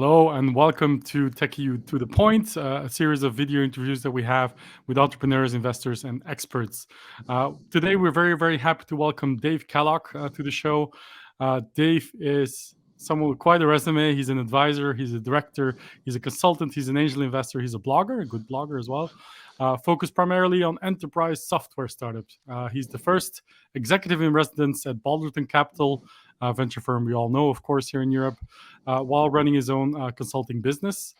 Hello and welcome to Tech.eu to the Point, a series of video interviews that we have with entrepreneurs, investors, and experts. Today, we're very, very happy to welcome Dave Kellogg to the show. Dave is someone with quite a resume. He's an advisor, he's a director, he's a consultant, he's an angel investor, he's a blogger, a good blogger as well, focused primarily on enterprise software startups. He's the first executive in residence at Balderton Capital, venture firm we all know, of course, here in Europe, while running his own consulting business.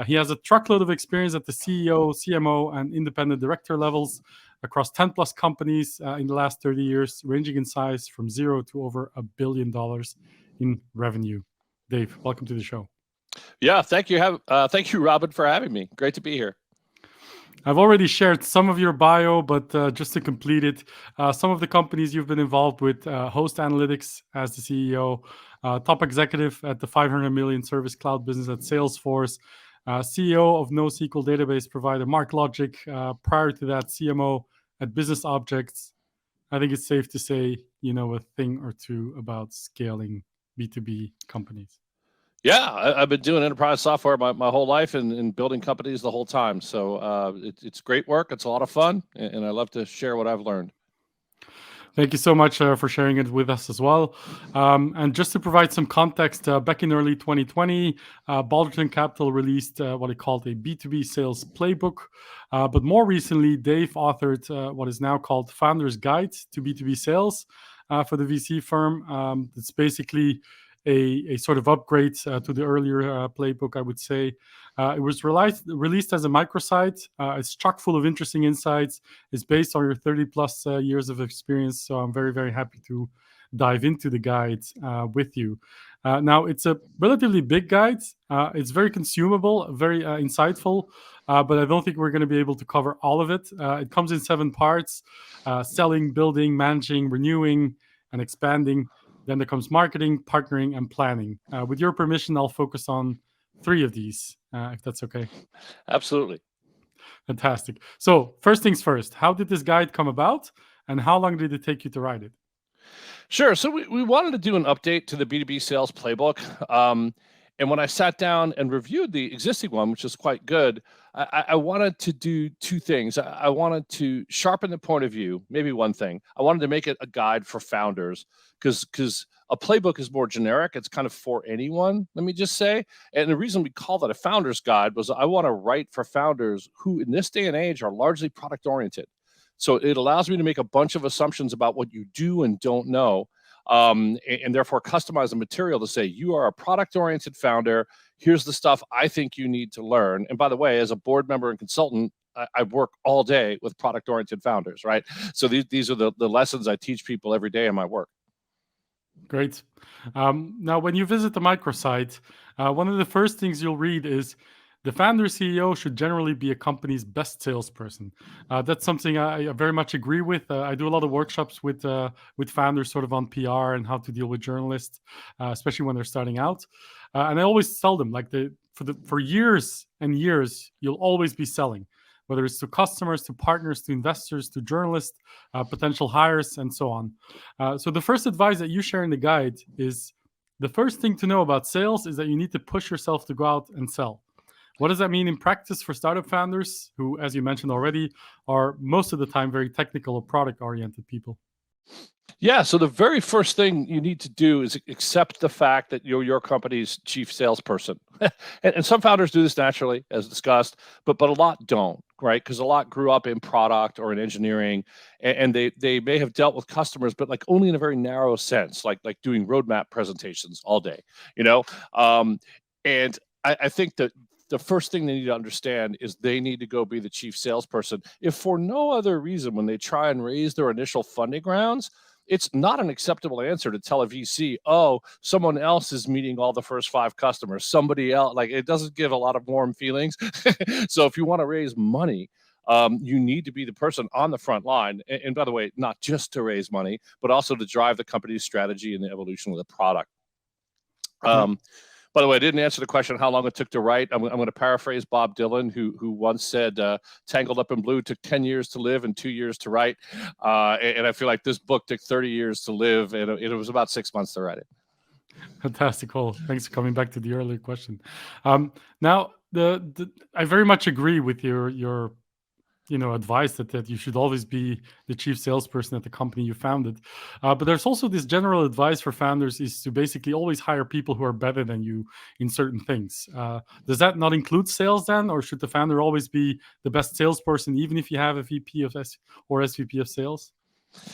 He has a truckload of experience at the CEO, CMO, and independent director levels across 10 plus companies in the last 30 years, ranging in size from zero to over $1 billion in revenue. Dave, welcome to the show. Yeah, thank you, Robin, for having me. Great to be here. I've already shared some of your bio, but just to complete it, some of the companies you've been involved with, Host Analytics as the CEO, top executive at the 500 million service cloud business at Salesforce, CEO of NoSQL database provider MarkLogic, prior to that, CMO at Business Objects. I think it's safe to say you know a thing or two about scaling B2B companies. Yeah, I've been doing enterprise software my whole life and building companies the whole time. So it's great work. It's a lot of fun, and I love to share what I've learned. Thank you so much for sharing it with us as well. And just to provide some context, back in early 2020, Balderton Capital released what it called a B2B Sales playbook. But more recently, Dave authored what is now called Founder's Guide to B2B Sales for the VC firm. It's basically a sort of upgrade to the earlier playbook, I would say. It was released as a microsite. It's chock full of interesting insights. It's based on your 30 plus years of experience. So I'm very, very happy to dive into the guide with you. Now, it's a relatively big guide. It's very consumable, very insightful, but I don't think we're going to be able to cover all of it. It comes in 7 parts: selling, building, managing, renewing, and expanding. Then there comes marketing, partnering, and planning. With your permission, I'll focus on 3 of these, if that's okay. Absolutely. Fantastic. So first things first, how did this guide come about, and how long did it take you to write it? Sure. So we wanted to do an update to the B2B sales playbook. And when I sat down and reviewed the existing one, which is quite good, I wanted to do 2 things. I wanted to sharpen the point of view, maybe one thing. I wanted to make it a guide for founders because a playbook is more generic. It's kind of for anyone, let me just say. And the reason we call that a founder's guide was I want to write for founders who in this day and age are largely product oriented. So it allows me to make a bunch of assumptions about what you do and don't know. And therefore customize the material to say, you are a product-oriented founder. Here's the stuff I think you need to learn. And by the way, as a board member and consultant, I work all day with product-oriented founders, right? So these are the lessons I teach people every day in my work. Great. Now, when you visit the microsite, one of the first things you'll read is the founder CEO should generally be a company's best salesperson. That's something I very much agree with. I do a lot of workshops with founders sort of on PR and how to deal with journalists, especially when they're starting out. And I always tell them, like, for years and years, you'll always be selling, whether it's to customers, to partners, to investors, to journalists, potential hires, and so on. So the first advice that you share in the guide is the first thing to know about sales is that you need to push yourself to go out and sell. What does that mean in practice for startup founders who, as you mentioned already, are most of the time very technical or product-oriented people? Yeah, so the very first thing you need to do is accept the fact that you're your company's chief salesperson. and some founders do this naturally, as discussed, but a lot don't, right? Because a lot grew up in product or in engineering, and they may have dealt with customers, but like only in a very narrow sense, like doing roadmap presentations all day, you know? And I think that the first thing they need to understand is they need to go be the chief salesperson. If for no other reason, when they try and raise their initial funding rounds, it's not an acceptable answer to tell a VC, oh, someone else is meeting all the first 5 customers. Somebody else, like, it doesn't give a lot of warm feelings. So if you want to raise money, you need to be the person on the front line. And by the way, not just to raise money, but also to drive the company's strategy and the evolution of the product. By the way, I didn't answer the question how long it took to write. I'm going to paraphrase Bob Dylan, who once said, Tangled Up in Blue took 10 years to live and 2 years to write. And I feel like this book took 30 years to live, and it was about 6 months to write it. Fantastic. Well, thanks for coming back to the earlier question. Now, I very much agree with your advice that you should always be the chief salesperson at the company you founded. But there's also this general advice for founders is to basically always hire people who are better than you in certain things. Does that not include sales then, or should the founder always be the best salesperson, even if you have a VP of or SVP of sales?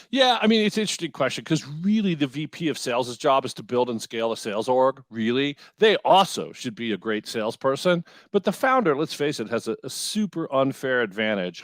Yeah, I mean, it's an interesting question because really the VP of sales' job is to build and scale a sales org. Really, they also should be a great salesperson. But the founder, let's face it, has a super unfair advantage,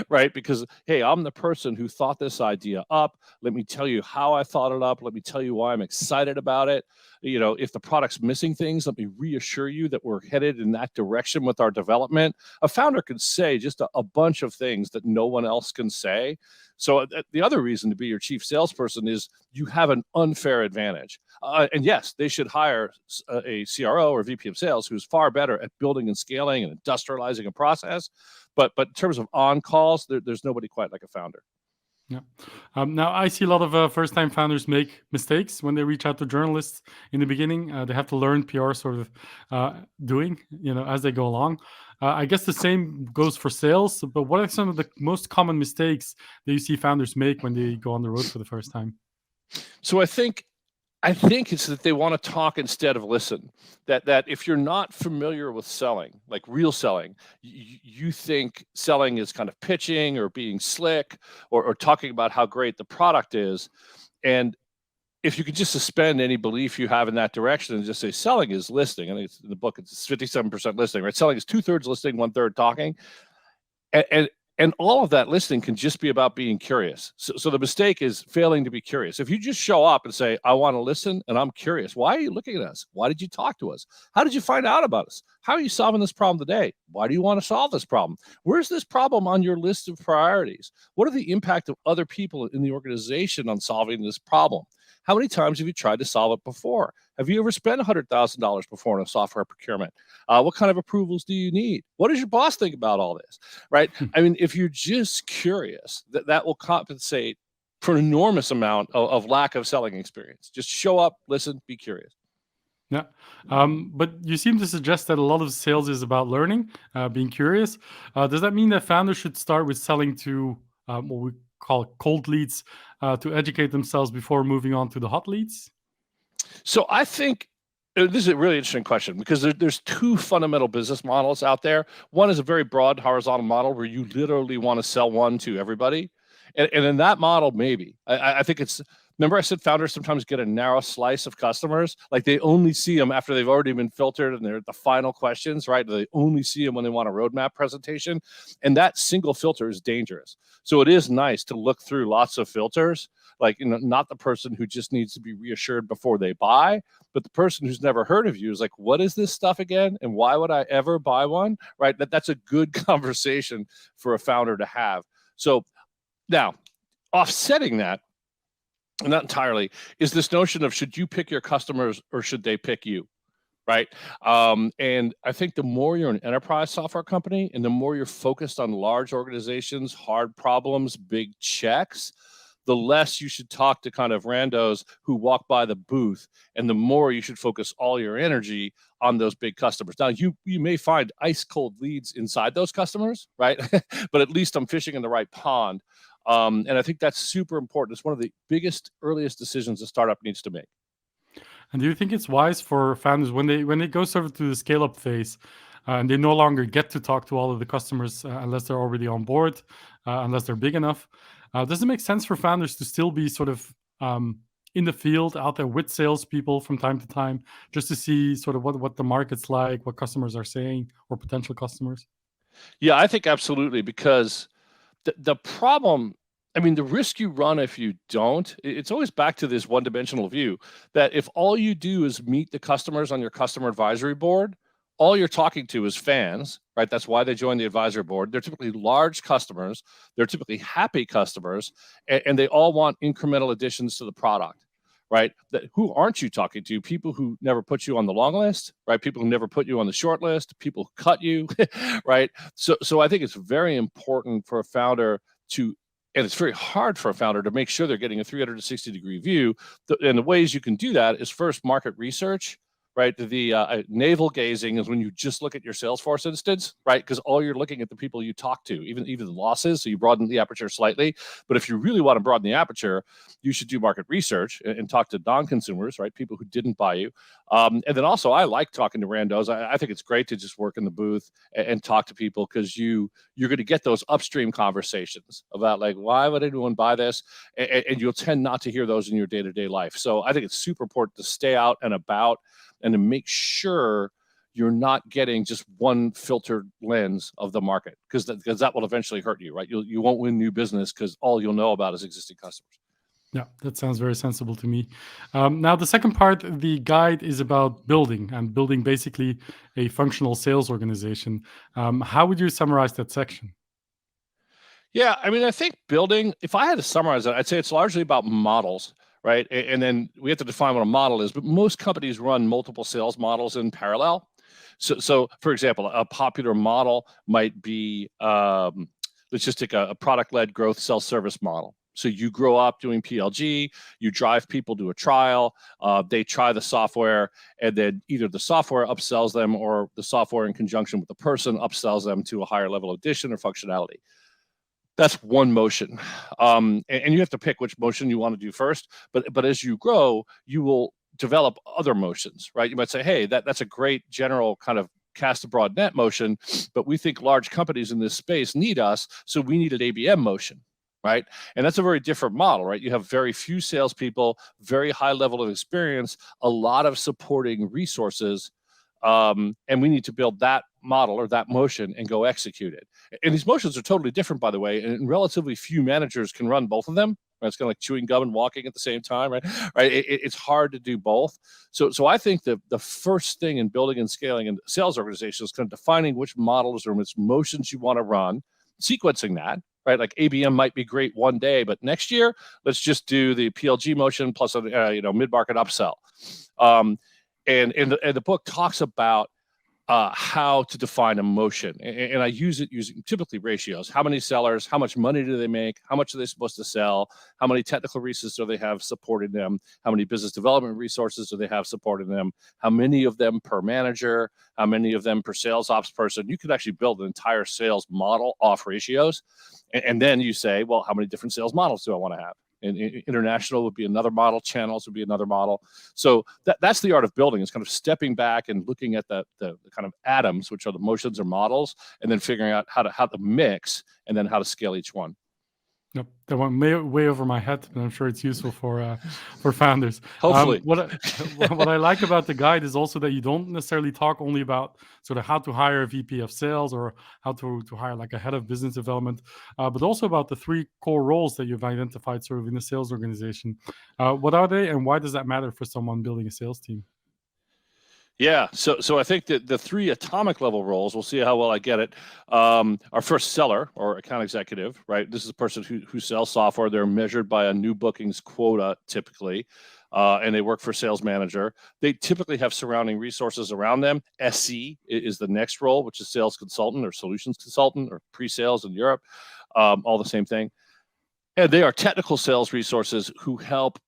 right? Because, hey, I'm the person who thought this idea up. Let me tell you how I thought it up. Let me tell you why I'm excited about it. If the product's missing things, let me reassure you that we're headed in that direction with our development. A founder can say just a bunch of things that no one else can say. So the other reason to be your chief salesperson is you have an unfair advantage. And yes, they should hire a CRO or VP of sales who's far better at building and scaling and industrializing a process. But in terms of on-calls, there's nobody quite like a founder. Yeah. Now, I see a lot of first-time founders make mistakes when they reach out to journalists in the beginning. They have to learn PR sort of doing, as they go along. I guess the same goes for sales. But what are some of the most common mistakes that you see founders make when they go on the road for the first time? So I think it's that they want to talk instead of listen. That if you're not familiar with selling, like real selling, you think selling is kind of pitching or being slick or talking about how great the product is. And if you could just suspend any belief you have in that direction and just say selling is listening, I think it's in the book, it's 57% listening, right? Selling is 2/3 listening, 1/3 talking. And all of that listening can just be about being curious. So the mistake is failing to be curious. If you just show up and say, I want to listen and I'm curious, why are you looking at us? Why did you talk to us? How did you find out about us? How are you solving this problem today? Why do you want to solve this problem? Where's this problem on your list of priorities? What are the impact of other people in the organization on solving this problem? How many times have you tried to solve it before? Have you ever spent $100,000 before in a software procurement? What kind of approvals do you need? What does your boss think about all this, right? I mean, if you're just curious, that will compensate for an enormous amount of lack of selling experience. Just show up, listen, be curious. Yeah. But you seem to suggest that a lot of sales is about learning, being curious. Does that mean that founders should start with selling to what we call cold leads to educate themselves before moving on to the hot leads? So I think this is a really interesting question because there's two fundamental business models out there. One is a very broad horizontal model where you literally want to sell one to everybody. And in that model, maybe. I think it's, remember I said founders sometimes get a narrow slice of customers? Like they only see them after they've already been filtered and they're the final questions, right? They only see them when they want a roadmap presentation. And that single filter is dangerous. So it is nice to look through lots of filters, like not the person who just needs to be reassured before they buy, but the person who's never heard of you is like, what is this stuff again? And why would I ever buy one? Right? That's a good conversation for a founder to have. So now, offsetting that, not entirely, is this notion of should you pick your customers or should they pick you, right? And I think the more you're an enterprise software company and the more you're focused on large organizations, hard problems, big checks, the less you should talk to kind of randos who walk by the booth, and the more you should focus all your energy on those big customers. Now, you may find ice cold leads inside those customers, right? But at least I'm fishing in the right pond. And I think that's super important. It's one of the biggest, earliest decisions a startup needs to make. And do you think it's wise for founders when they go sort of to the scale up phase and they no longer get to talk to all of the customers unless they're already on board, unless they're big enough? Does it make sense for founders to still be sort of in the field out there with salespeople from time to time, just to see sort of what the market's like, what customers are saying, or potential customers? Yeah, I think absolutely, because the problem, I mean, the risk you run if you don't, it's always back to this one-dimensional view that if all you do is meet the customers on your customer advisory board, all you're talking to is fans, right? That's why they join the advisory board. They're typically large customers. They're typically happy customers, and they all want incremental additions to the product, right? Who aren't you talking to? People who never put you on the long list, right? People who never put you on the short list, people who cut you, right? So I think it's very important for a founder to And it's very hard for a founder to make sure they're getting a 360-degree view. And the ways you can do that is first market research, right? The navel gazing is when you just look at your Salesforce instance, right? Because all you're looking at the people you talk to, even the losses. So you broaden the aperture slightly. But if you really want to broaden the aperture, you should do market research and talk to non-consumers, right? People who didn't buy you. And then also, I like talking to randos. I think it's great to just work in the booth and talk to people, because you're going to get those upstream conversations about, like, why would anyone buy this? And you'll tend not to hear those in your day-to-day life. So I think it's super important to stay out and about and to make sure you're not getting just one filtered lens of the market, because that will eventually hurt you, right? You won't win new business because all you'll know about is existing customers. Yeah, that sounds very sensible to me. Now, the second part, the guide, is about building basically a functional sales organization. How would you summarize that section? Yeah, I mean, I think building, if I had to summarize it, I'd say it's largely about models, right? And then we have to define what a model is, but most companies run multiple sales models in parallel. So for example, a popular model might be, let's just take a product-led growth self-service model. So you grow up doing PLG, you drive people to a trial, they try the software, and then either the software upsells them or the software in conjunction with the person upsells them to a higher level addition or functionality. That's one motion. And you have to pick which motion you want to do first. But as you grow, you will develop other motions, right? You might say, hey, that's a great general kind of cast a broad net motion, but we think large companies in this space need us, so we need an ABM motion, right? And that's a very different model, right? You have very few salespeople, very high level of experience, a lot of supporting resources, and we need to build that model or that motion and go execute it. And these motions are totally different, by the way, and relatively few managers can run both of them. Right? It's kind of like chewing gum and walking at the same time, right? It's hard to do both. So I think that the first thing in building and scaling a sales organization is kind of defining which models or which motions you want to run, sequencing that, right? Like ABM might be great one day, but next year, let's just do the PLG motion plus a mid-market upsell. And the book talks about how to define a motion. And I use it using typically ratios. How many sellers, how much money do they make? How much are they supposed to sell? How many technical resources do they have supporting them? How many business development resources do they have supporting them? How many of them per manager? How many of them per sales ops person? You could actually build an entire sales model off ratios. And then you say, well, how many different sales models do I want to have? And international would be another model, channels would be another model. So that's the art of building, is kind of stepping back and looking at the kind of atoms, which are the motions or models, and then figuring out how to mix and then how to scale each one. Yep, that went way over my head, but I'm sure it's useful for founders. Hopefully. What I like about the guide is also that you don't necessarily talk only about sort of how to hire a VP of sales or how to hire like a head of business development, but also about the 3 core roles that you've identified sort of in the sales organization. What are they, and why does that matter for someone building a sales team? Yeah, so I think that the 3 atomic level roles, we'll see how well I get it, are first seller or account executive, right? This is a person who sells software. They're measured by a new bookings quota typically, and they work for sales manager. They typically have surrounding resources around them. SC is the next role, which is sales consultant or solutions consultant or pre-sales in Europe, all the same thing. And they are technical sales resources who help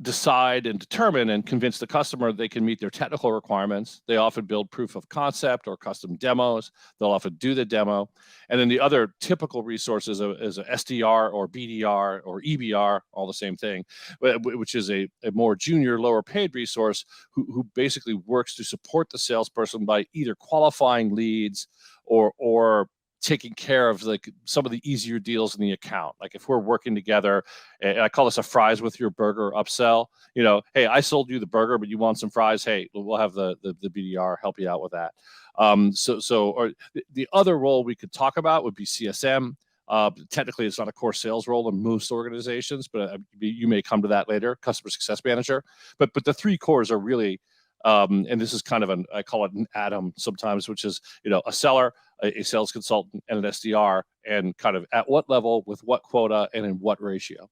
decide and determine and convince the customer they can meet their technical requirements. They often build proof of concept or custom demos. They'll often do the demo. And then the other typical resources is a SDR or BDR or EBR, all the same thing, which is a more junior, lower paid resource who basically works to support the salesperson by either qualifying leads or taking care of like some of the easier deals in the account. Like if we're working together, and I call this a fries with your burger upsell, hey, I sold you the burger, but you want some fries. Hey, we'll have the BDR help you out with that. Or the other role we could talk about would be CSM. Technically, it's not a core sales role in most organizations, but you may come to that later, customer success manager. But the 3 cores are really, and this is kind of I call it an atom sometimes, which is, a seller, a sales consultant, and an SDR, and kind of at what level, with what quota, and in what ratio.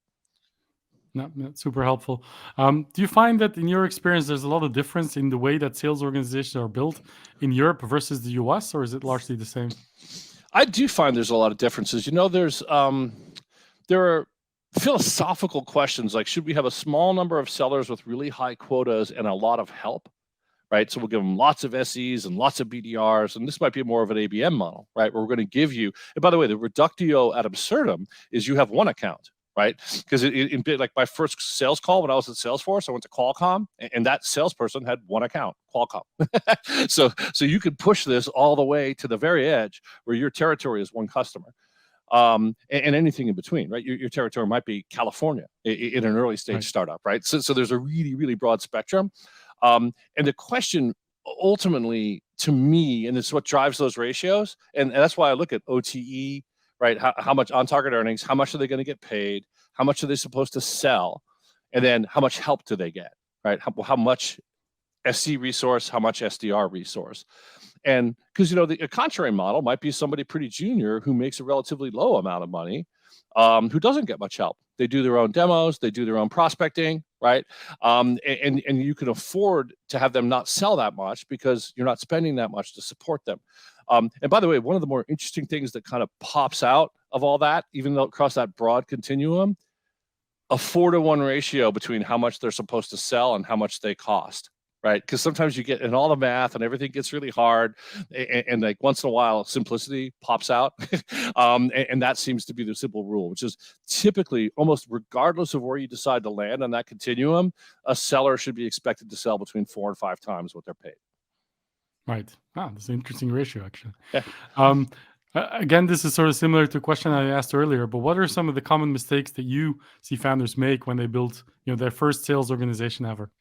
No, that's super helpful. Do you find that in your experience, there's a lot of difference in the way that sales organizations are built in Europe versus the US, or is it largely the same? I do find there's a lot of differences. there are philosophical questions like, should we have a small number of sellers with really high quotas and a lot of help? Right, so we'll give them lots of SEs and lots of BDRs, and this might be more of an ABM model, right? Where we're going to give you, and by the way, the reductio ad absurdum is you have one account, right? Because in like my first sales call when I was at Salesforce, I went to Qualcomm, and that salesperson had one account, Qualcomm. so you could push this all the way to the very edge where your territory is one customer. And anything in between, right? Your territory might be California in an early stage startup, right? So there's a really, really broad spectrum. And the question ultimately to me, and it's what drives those ratios, and that's why I look at OTE, right? How much on target earnings, how much are they going to get paid, how much are they supposed to sell, and then how much help do they get, right? How much SC resource, how much SDR resource. And because, a contrary model might be somebody pretty junior who makes a relatively low amount of money, who doesn't get much help. They do their own demos, they do their own prospecting, right? And you can afford to have them not sell that much because you're not spending that much to support them. And by the way, one of the more interesting things that kind of pops out of all that, even though across that broad continuum, a 4-to-1 ratio between how much they're supposed to sell and how much they cost. Right, because sometimes you get in all the math and everything gets really hard, and like once in a while simplicity pops out, and that seems to be the simple rule, which is typically almost regardless of where you decide to land on that continuum, a seller should be expected to sell between 4 and 5 times what they're paid. Right. That's an interesting ratio, actually. Yeah. Again, this is sort of similar to a question I asked earlier, but what are some of the common mistakes that you see founders make when they build, their first sales organization ever?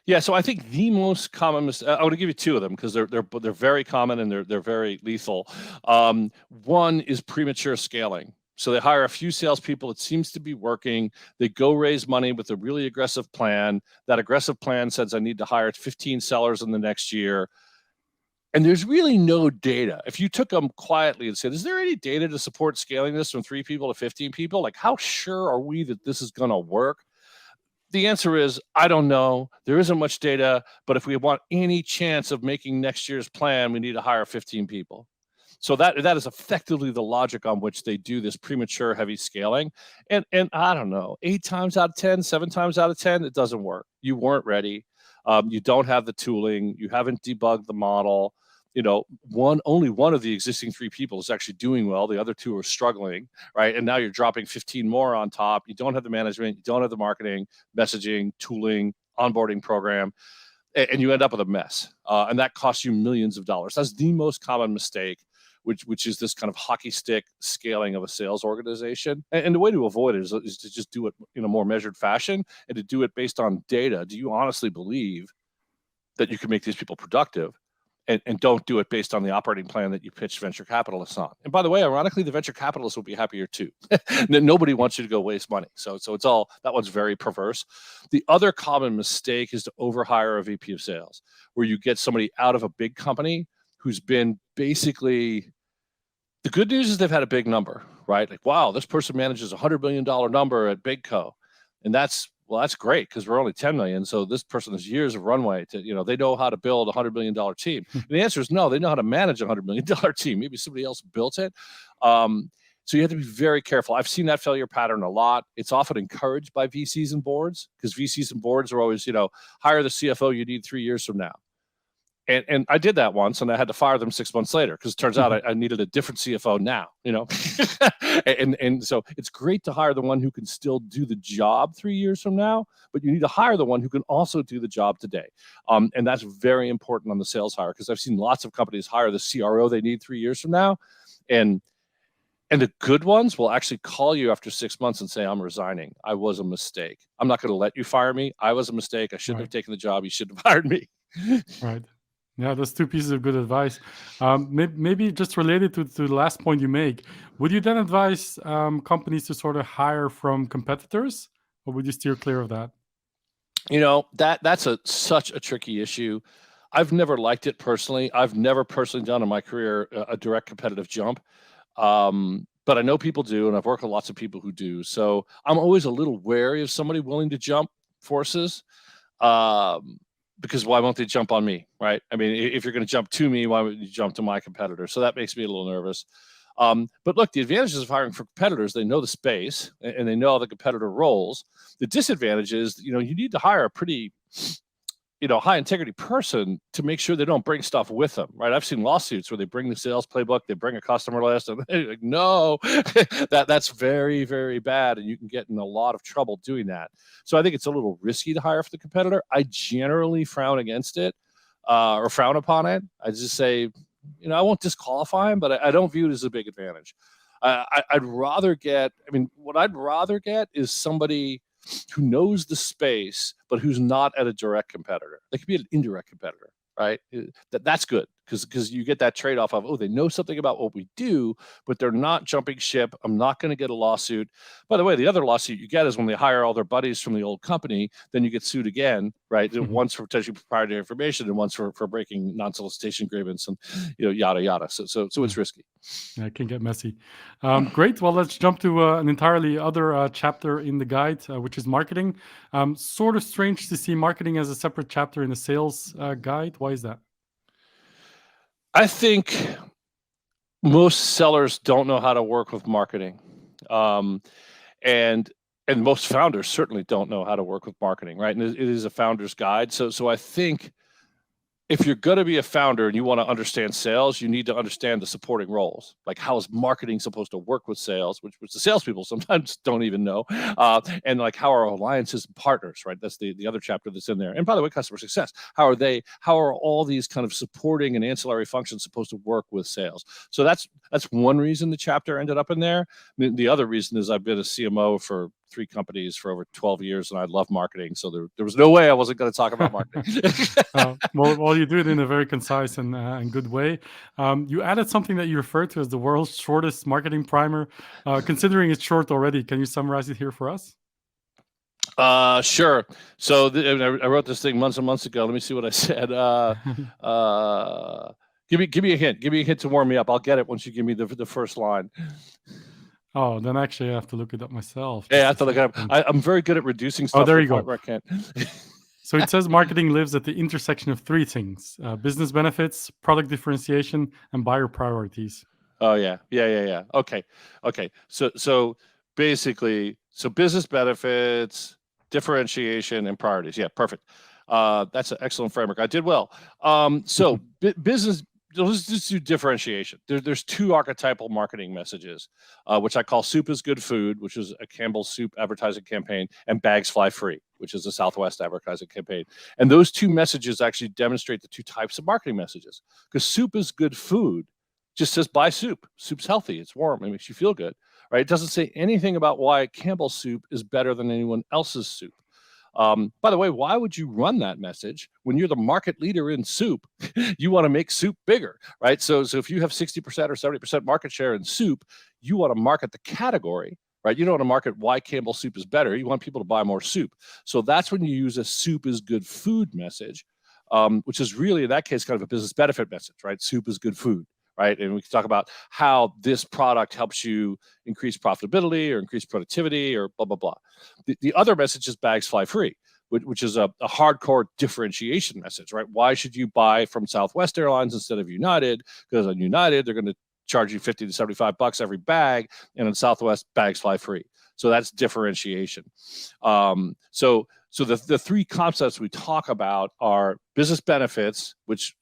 Yeah, so I think the most common mistake, I want to give you 2 of them because they're very common and they're very lethal. One is premature scaling. So they hire a few salespeople. It seems to be working. They go raise money with a really aggressive plan. That aggressive plan says I need to hire 15 sellers in the next year. And there's really no data. If you took them quietly and said, is there any data to support scaling this from 3 people to 15 people? Like, how sure are we that this is going to work? The answer is, I don't know. There isn't much data, but if we want any chance of making next year's plan, we need to hire 15 people. So that is effectively the logic on which they do this premature heavy scaling. And I don't know, 8 times out of 10, 7 times out of 10, it doesn't work. You weren't ready. You don't have the tooling. You haven't debugged the model. Only one of the existing 3 people is actually doing well. The other 2 are struggling, right? And now you're dropping 15 more on top. You don't have the management, you don't have the marketing, messaging, tooling, onboarding program, and you end up with a mess. And that costs you millions of dollars. That's the most common mistake, which is this kind of hockey stick scaling of a sales organization. And the way to avoid it is to just do it in a more measured fashion and to do it based on data. Do you honestly believe that you can make these people productive? And don't do it based on the operating plan that you pitched venture capitalists on. And by the way, ironically, the venture capitalists will be happier too. Nobody wants you to go waste money. So it's all, that one's very perverse. The other common mistake is to overhire a VP of sales, where you get somebody out of a big company who's been basically, the good news is they've had a big number, right? Like, wow, this person manages a $100 million number at Big Co. And that's great because we're only 10 million. So this person has years of runway to, they know how to build a $100 million team. And the answer is no, they know how to manage a $100 million team. Maybe somebody else built it. So you have to be very careful. I've seen that failure pattern a lot. It's often encouraged by VCs and boards because VCs and boards are always, hire the CFO you need 3 years from now. And I did that once, and I had to fire them 6 months later because it turns out I needed a different CFO now, and so it's great to hire the one who can still do the job 3 years from now, but you need to hire the one who can also do the job today. And that's very important on the sales hire because I've seen lots of companies hire the CRO they need 3 years from now, and the good ones will actually call you after 6 months and say, I'm resigning. I was a mistake. I'm not going to let you fire me. I was a mistake. I shouldn't have taken the job. You shouldn't have hired me. Right. Yeah, that's 2 pieces of good advice. Maybe just related to the last point you make, would you then advise companies to sort of hire from competitors, or would you steer clear of that? That's such a tricky issue. I've never liked it personally. I've never personally done in my career a direct competitive jump. But I know people do, and I've worked with lots of people who do. So I'm always a little wary of somebody willing to jump forces. Because why won't they jump on me, right? I mean, if you're going to jump to me, why would you jump to my competitor? So that makes me a little nervous. But look, the advantages of hiring for competitors, they know the space and they know how the competitor rolls. The disadvantage is, you need to hire a pretty high integrity person to make sure they don't bring stuff with them, right? I've seen lawsuits where they bring the sales playbook, they bring a customer list, and they're like, no, that's very, very bad, and you can get in a lot of trouble doing that. So I think it's a little risky to hire for the competitor. I generally frown against it or frown upon it. I just say, I won't disqualify him, but I don't view it as a big advantage. I'd rather get is somebody who knows the space, but who's not at a direct competitor. They could be an indirect competitor, right? That's good because you get that trade-off of, they know something about what we do, but they're not jumping ship. I'm not going to get a lawsuit. By the way, the other lawsuit you get is when they hire all their buddies from the old company, then you get sued again, right? Once for potentially proprietary information and once for breaking non-solicitation agreements and yada yada. So it's risky. Yeah, it can get messy. Great. Well, let's jump to an entirely other chapter in the guide, which is marketing. Sort of strange to see marketing as a separate chapter in the sales guide. Why is that? I think most sellers don't know how to work with marketing, and most founders certainly don't know how to work with marketing, right? And it is a founder's guide. So I think if you're going to be a founder and you want to understand sales, you need to understand the supporting roles. Like, how is marketing supposed to work with sales, which the salespeople sometimes don't even know, and like how are alliances and partners, right? That's the other chapter that's in there. And by the way, customer success. How are all these kind of supporting and ancillary functions supposed to work with sales? So that's one reason the chapter ended up in there. The other reason is I've been a CMO for 3 companies for over 12 years, and I love marketing. So there was no way I wasn't going to talk about marketing. Well, you do it in a very concise and good way. You added something that you referred to as the world's shortest marketing primer. Considering it's short already, can you summarize it here for us? Sure. So I wrote this thing months and months ago. Let me see what I said. Give me a hint. Give me a hint to warm me up. I'll get it once you give me the first line. Oh, then actually I have to look it up myself. Yeah, I have to look it up. I'm very good at reducing stuff. Oh, there you go. Where I can't. So it says marketing lives at the intersection of 3 things: business benefits, product differentiation, and buyer priorities. Oh, yeah. Okay. So basically, business benefits, differentiation, and priorities. Yeah, perfect. That's an excellent framework. I did well. Business. Let's just do differentiation. There's 2 archetypal marketing messages, which I call soup is good food, which is a Campbell's soup advertising campaign, and bags fly free, which is a Southwest advertising campaign. And those 2 messages actually demonstrate the 2 types of marketing messages. Because soup is good food just says buy soup. Soup's healthy. It's warm. It makes you feel good, right? It doesn't say anything about why Campbell's soup is better than anyone else's soup. By the way, why would you run that message when you're the market leader in soup? You want to make soup bigger, right? So if you have 60% or 70% market share in soup, you want to market the category, right? You don't want to market why Campbell's soup is better. You want people to buy more soup. So that's when you use a soup is good food message, which is really, in that case, kind of a business benefit message, right? Soup is good food. Right. And we can talk about how this product helps you increase profitability or increase productivity or blah, blah, blah. The other message is bags fly free, which is a hardcore differentiation message, right? Why should you buy from Southwest Airlines instead of United? Because on United, they're going to charge you $50 to $75 every bag, and on Southwest, bags fly free. So that's differentiation. So the 3 concepts we talk about are business benefits, which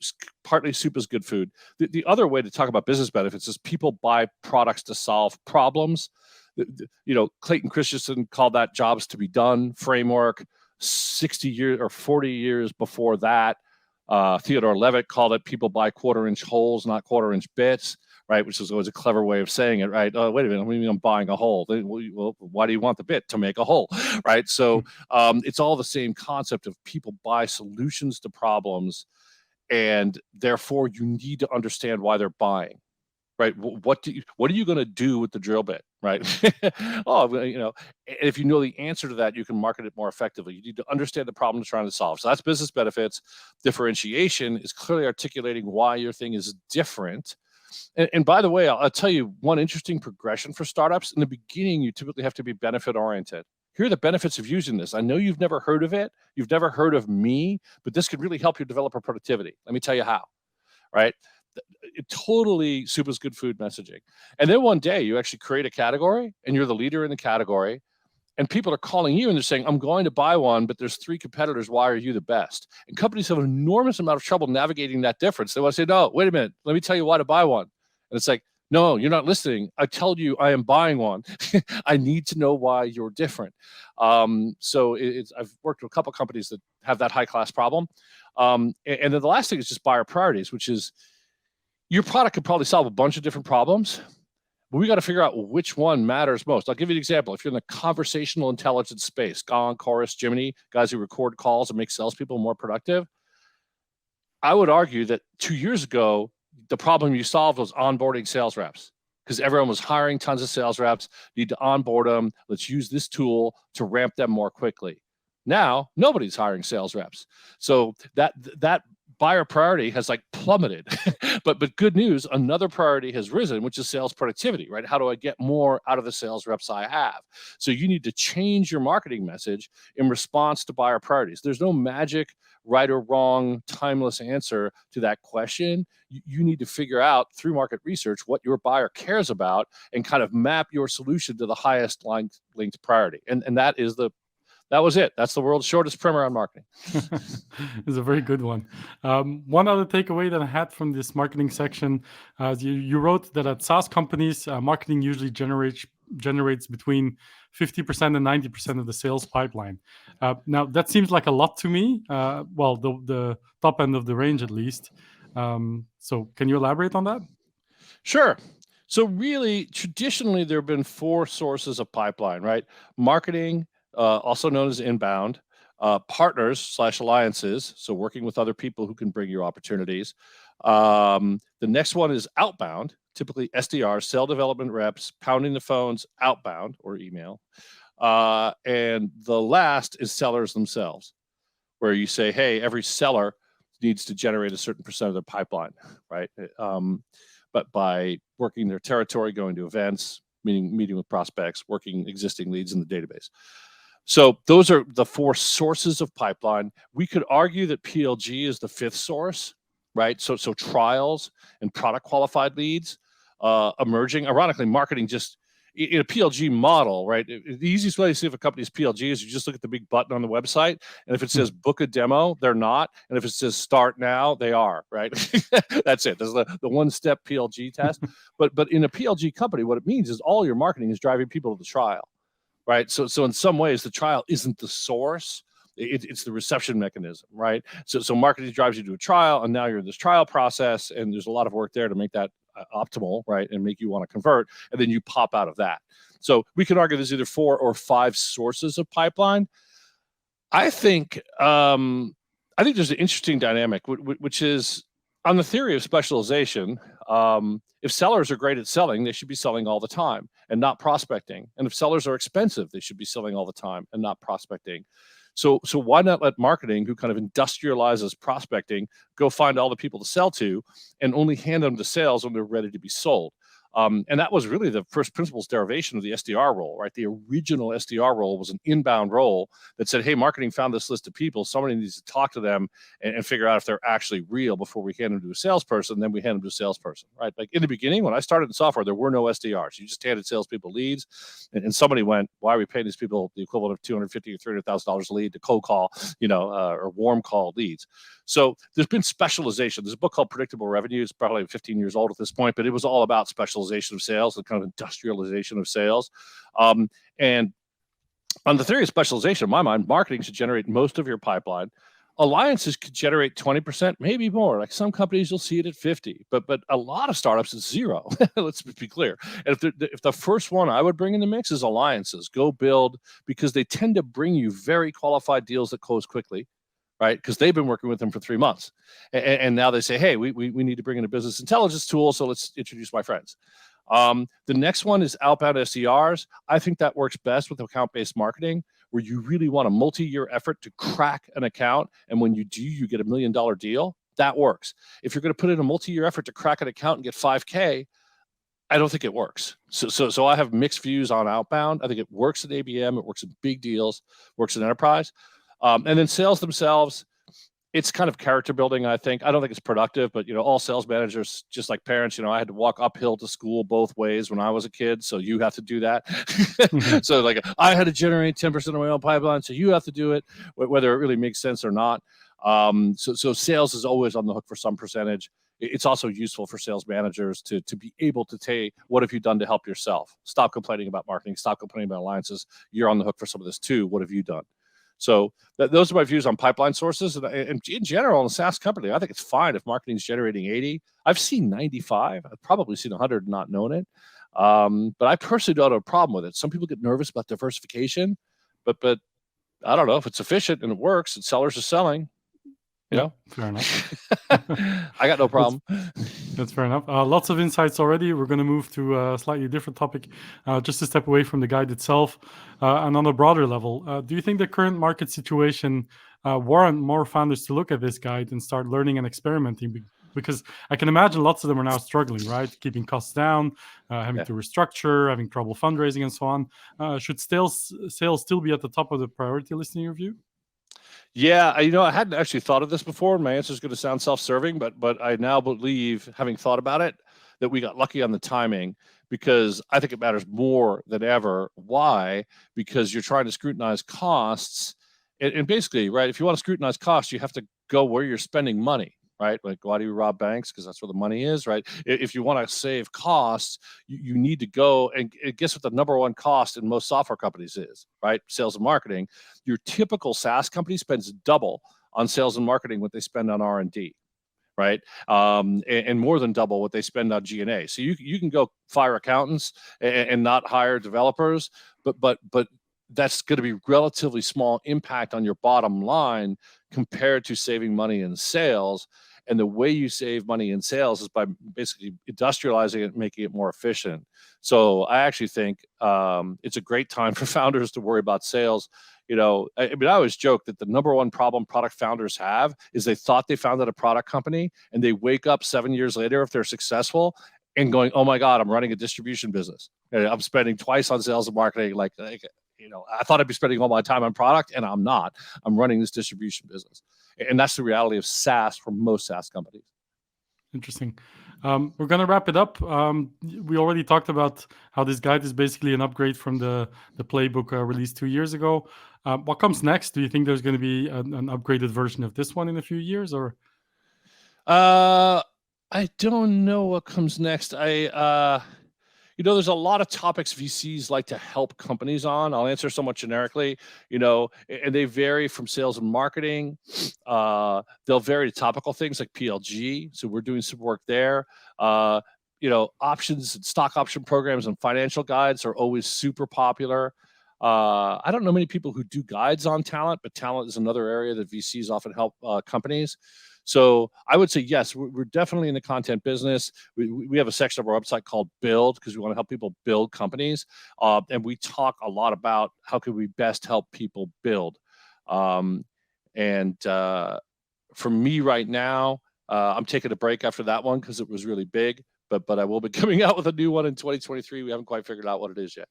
partly soup is good food. The other way to talk about business benefits is people buy products to solve problems. Clayton Christensen called that jobs to be done framework. 60 years or 40 years before that, Theodore Levitt called it people buy quarter-inch holes, not quarter-inch bits. Right, which is always a clever way of saying it, right? Oh, wait a minute, what do you mean I'm buying a hole? Well, why do you want the bit? To make a hole, right? So it's all the same concept of people buy solutions to problems, and therefore you need to understand why they're buying, right? What are you going to do with the drill bit, right? If you know the answer to that, you can market it more effectively. You need to understand the problem you're trying to solve. So that's business benefits. Differentiation is clearly articulating why your thing is different. And by the way, I'll tell you one interesting progression for startups. In the beginning, you typically have to be benefit oriented. Here are the benefits of using this. I know you've never heard of it. You've never heard of me, but this could really help your developer productivity. Let me tell you how, right? totally soup is good food messaging. And then one day you actually create a category and you're the leader in the category. And people are calling you and they're saying, I'm going to buy one, but there's 3 competitors. Why are you the best? And companies have an enormous amount of trouble navigating that difference. They want to say, no, wait a minute. Let me tell you why to buy one. And it's like, no, you're not listening. I told you I am buying one. I need to know why you're different. So I've worked with a couple of companies that have that high-class problem. And then the last thing is just buyer priorities, which is your product could probably solve a bunch of different problems, but we got to figure out which one matters most. I'll give you an example. If you're in the conversational intelligence space, Gong, Chorus, Jiminy, guys who record calls and make salespeople more productive, I would argue that 2 years ago, the problem you solved was onboarding sales reps because everyone was hiring tons of sales reps. You need to onboard them. Let's use this tool to ramp them more quickly. Now, nobody's hiring sales reps. So that buyer priority has like plummeted. but good news, another priority has risen, which is sales productivity, right? How do I get more out of the sales reps I have? So you need to change your marketing message in response to buyer priorities. There's no magic right or wrong, timeless answer to that question. You need to figure out through market research what your buyer cares about and kind of map your solution to the highest linked priority. And that was it. That's the world's shortest primer on marketing. It's a very good one. One other takeaway that I had from this marketing section, you wrote that at SaaS companies, marketing usually generates between 50% and 90% of the sales pipeline. Now, that seems like a lot to me. Well, the top end of the range, at least. So can you elaborate on that? Sure. So really, traditionally, there have been 4 sources of pipeline, right? Marketing, also known as inbound, partners/alliances, so working with other people who can bring you opportunities. The next one is outbound, typically SDRs, sales development reps, pounding the phones, outbound or email. And the last is sellers themselves, where you say, hey, every seller needs to generate a certain percent of their pipeline, right? But by working their territory, going to events, meeting with prospects, working existing leads in the database. So those are the 4 sources of pipeline. We could argue that PLG is the 5th source, right? So trials and product qualified leads emerging. Ironically, marketing just in a PLG model, right? The easiest way to see if a company's PLG is you just look at the big button on the website, and if it says book a demo, they're not, and if it says start now, they are, right? That's it. That's the one-step PLG test. But in a PLG company, what it means is all your marketing is driving people to the trial. Right. So in some ways, the trial isn't the source. It's the reception mechanism. Right. So marketing drives you to a trial, and now you're in this trial process, and there's a lot of work there to make that optimal, right, and make you want to convert, and then you pop out of that. So we can argue there's either 4 or 5 sources of pipeline. I think there's an interesting dynamic, which is on the theory of specialization. If sellers are great at selling, they should be selling all the time and not prospecting. And if sellers are expensive, they should be selling all the time and not prospecting. So why not let marketing, who kind of industrializes prospecting, go find all the people to sell to and only hand them to sales when they're ready to be sold? And that was really the first principles derivation of the SDR role, right? The original SDR role was an inbound role that said, hey, marketing found this list of people. Somebody needs to talk to them and figure out if they're actually real before we hand them to a salesperson. Then we hand them to a salesperson, right? Like in the beginning, when I started in software, there were no SDRs. You just handed salespeople leads, and somebody went, why are we paying these people the equivalent of $250,000 or $300,000 a lead to cold call, or warm call leads? So there's been specialization. There's a book called Predictable Revenue. It's probably 15 years old at this point, but it was all about specialization of sales, the kind of industrialization of sales. And on the theory of specialization, in my mind, marketing should generate most of your pipeline. Alliances could generate 20%, maybe more. Like some companies, you'll see it at 50, but a lot of startups it's 0. Let's be clear. And if the first one I would bring in the mix is alliances, go build, because they tend to bring you very qualified deals that close quickly. Right, because they've been working with them for 3 months, and now they say, "Hey, we need to bring in a business intelligence tool, so let's introduce my friends." The next one is outbound SDRs. I think that works best with account-based marketing, where you really want a multi-year effort to crack an account, and when you do, you get $1 million deal. That works. If you're going to put in a multi-year effort to crack an account and get $5K, I don't think it works. So I have mixed views on outbound. I think it works at ABM. It works in big deals. Works in enterprise. And then sales themselves, It's kind of character building, I think. I don't think it's productive, but all sales managers, just like parents, I had to walk uphill to school both ways when I was a kid, so you have to do that. So like I had to generate 10% of my own pipeline, so you have to do it, whether it really makes sense or not. So sales is always on the hook for some percentage. It's also useful for sales managers to be able to say, what have you done to help yourself? Stop complaining about marketing. Stop complaining about alliances. You're on the hook for some of this too. What have you done? So those are my views on pipeline sources. And in general, in a SaaS company, I think it's fine if marketing's generating 80. I've seen 95. I've probably seen 100 and not known it. But I personally don't have a problem with it. Some people get nervous about diversification, but I don't know if it's efficient and it works and sellers are selling. Fair enough. I got no problem. That's fair enough. Lots of insights already. We're going to move to a slightly different topic, just to step away from the guide itself. And on a broader level, do you think the current market situation warrant more founders to look at this guide and start learning and experimenting? Because I can imagine lots of them are now struggling, right? Keeping costs down, having to restructure, having trouble fundraising, and so on. Should sales still be at the top of the priority list in your view? Yeah, I hadn't actually thought of this before, and my answer is going to sound self-serving, but I now believe, having thought about it, that we got lucky on the timing, because I think it matters more than ever. Why? Because you're trying to scrutinize costs, and basically, right, if you want to scrutinize costs, you have to go where you're spending money, right? Like, why do you rob banks? Because that's where the money is, right? If you want to save costs, you need to go, and guess what the number one cost in most software companies is, right? Sales and marketing. Your typical SaaS company spends double on sales and marketing what they spend on R&D, right? And more than double what they spend on G&A. So you can go fire accountants and not hire developers, but that's going to be relatively small impact on your bottom line compared to saving money in sales. And the way you save money in sales is by basically industrializing it and making it more efficient. So I actually think it's a great time for founders to worry about sales. I always joke that the number one problem product founders have is they thought they founded a product company, and they wake up 7 years later, if they're successful, and going, oh my God, I'm running a distribution business. I'm spending twice on sales and marketing. I thought I'd be spending all my time on product, and I'm not. I'm running this distribution business. And that's the reality of SaaS for most SaaS companies. Interesting. We're going to wrap it up. We already talked about how this guide is basically an upgrade from the playbook released 2 years ago. What comes next? Do you think there's going to be an upgraded version of this one in a few years, or? I don't know what comes next. There's a lot of topics VCs like to help companies on. I'll answer somewhat generically, and they vary from sales and marketing. They'll vary to topical things like PLG. So we're doing some work there. Options and stock option programs and financial guides are always super popular. I don't know many people who do guides on talent, but talent is another area that VCs often help companies. So I would say, yes, we're definitely in the content business. We have a section of our website called Build, because we want to help people build companies. And we talk a lot about how can we best help people build. For me right now, I'm taking a break after that one because it was really big. But I will be coming out with a new one in 2023. We haven't quite figured out what it is yet.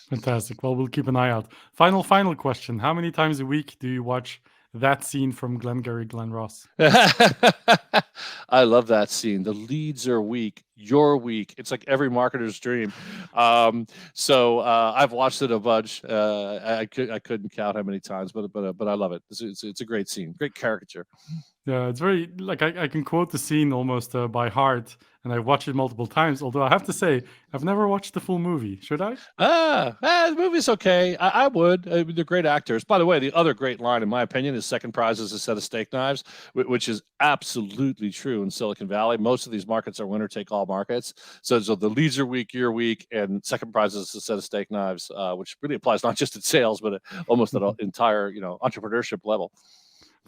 Fantastic. Well, we'll keep an eye out. Final question. How many times a week do you watch that scene from Glengarry Glen Ross? I love that scene. The leads are weak. You're weak. It's like every marketer's dream. So I've watched it a bunch. I couldn't count how many times, but I love it. It's a great scene. Great caricature. Yeah, it's very, like, I can quote the scene almost by heart, and I've watched it multiple times. Although I have to say, I've never watched the full movie. Should I? The movie's okay. I would. They're great actors. By the way, the other great line, in my opinion, is second prize is a set of steak knives, which is absolutely true in Silicon Valley. Most of these markets are winner-take-all markets. So the leads are weak, you're weak, and second prize is a set of steak knives, which really applies not just in sales, but almost at an entire entrepreneurship level.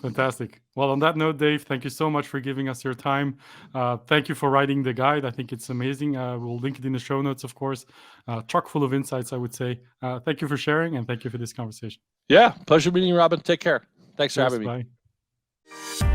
Fantastic. Well, on that note, Dave, thank you so much for giving us your time. Thank you for writing the guide. I think it's amazing. We'll link it in the show notes, of course. Chock full of insights, I would say. Thank you for sharing, and thank you for this conversation. Yeah, pleasure meeting you, Robin. Take care. Thanks for having me. Bye.